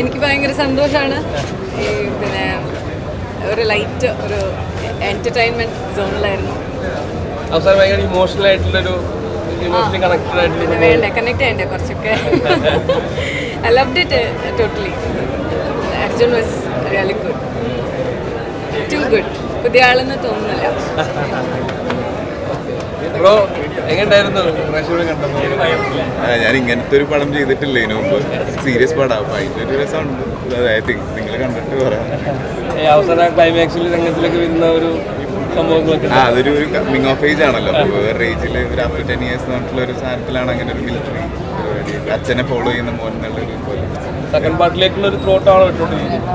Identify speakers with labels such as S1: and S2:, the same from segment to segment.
S1: എനിക്ക് ഭയങ്കര സന്തോഷമാണ്. പിന്നെ ഒരു ലൈറ്റ് ഒരു എന്റർടൈൻമെന്റ് സോണിലായിരുന്നു. കണക്ട് ചെയ്യണ്ടേ കുറച്ചൊക്കെ. I loved it totally. Arjun was really good. Too good. പുതിയ ആളെന്ന് തോന്നുന്നില്ല.
S2: ഞാൻ ഇങ്ങനത്തെ ഒരു പടം ചെയ്തിട്ടില്ല, ഇതിനു മുമ്പ് സീരിയസ് പടം. അപ്പൊ അതിന്റെ ഒരു രസമുണ്ട്. നിങ്ങൾ കണ്ടിട്ട് പറയാം. അതൊരു കമ്മിങ് ഓഫ് ഏജ് ആണല്ലോ. വേറെ ഏജിൽ ഒരു ആഫ്റ്റർ 10 years എന്നുള്ള ഒരു സാധനത്തിലാണ് അങ്ങനെ ഒരു മിലിറ്ററി അച്ഛനെ ഫോളോ ചെയ്യുന്ന മോൻ എന്നുള്ളൊരു പോലെ.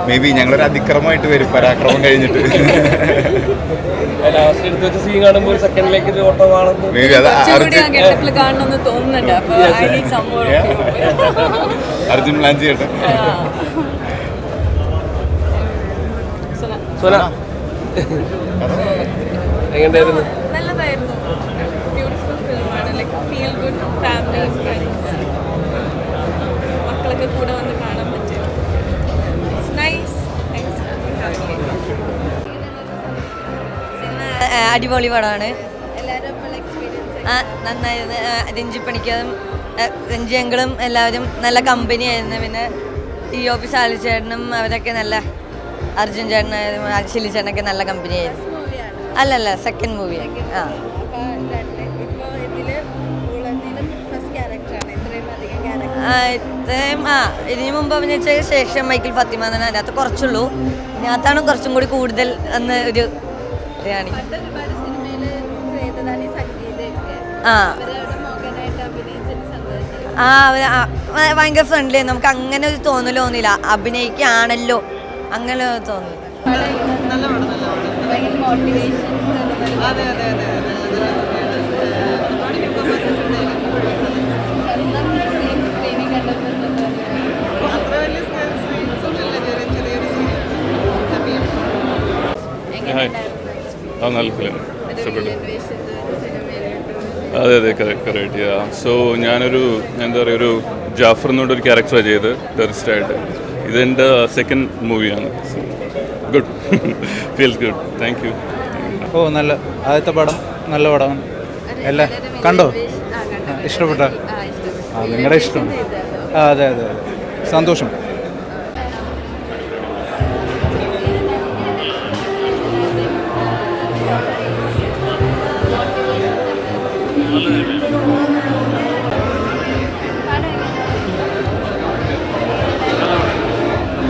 S2: മേ ബി ഞങ്ങളൊരു അതിക്രമമായിട്ട് വരും പരാക്രമം കഴിഞ്ഞിട്ട്. മേ ബി അത് അർജുൻ പ്ലാൻ ചെയ്യട്ടെ.
S1: നല്ലതായിരുന്നു. ബ്യൂട്ടിഫുൾ ഫിലിമാണ്. Like feel good family friends മക്കളൊക്കെ കൂടെ വന്ന് കാണാൻ പറ്റും. It's nice.
S3: അടിപൊളി പടമാണ്. നന്നായിരുന്നു. രഞ്ജിപ്പണിക്കതും രഞ്ജിയങ്കളും എല്ലാവരും നല്ല കമ്പനിയായിരുന്നു. പിന്നെ TOP സാലിച്ചേട്ടനും അവരൊക്കെ നല്ല, അർജുൻ ചേട്ടനായാലും ശിലി ചേട്ടനൊക്കെ നല്ല കമ്പനിയായിരുന്നു. അല്ലല്ല, സെക്കൻഡ് മൂവി. ഇത്രയും ഇതിനു മുമ്പ് അഭിനയിച്ച ശേഷം മൈക്കിൾ ഫാത്തിമ തന്നെ അതിനകത്ത് കുറച്ചുള്ളൂ. ഇതിനകത്താണ് കുറച്ചും കൂടി കൂടുതൽ എന്ന് ഒരു ഇതാണ്. ഭയങ്കര ഫ്രണ്ട്ലി. നമുക്ക് അങ്ങനെ ഒരു തോന്നില്ല അഭിനയിക്കുകയാണല്ലോ അങ്ങനെ തോന്നി.
S4: നല്ല ഫിലിം. അതെ കറക്റ്റ്. സോ ഞാനൊരു എന്താ പറയുക, ഒരു ജാഫർ എന്ന് പറഞ്ഞൊരു ക്യാരക്ടറാണ് ചെയ്ത് ടെററിസ്റ്റായിട്ട്. ഇതെൻ്റെ സെക്കൻഡ് മൂവിയാണ്. Good, feels good. Thank you.
S5: നല്ല ആദ്യത്തെ പടം, നല്ല പടം. എല്ലാം കണ്ടോ? ഇഷ്ടപ്പെട്ട? നിങ്ങളുടെ ഇഷ്ടം. അതെ സന്തോഷം.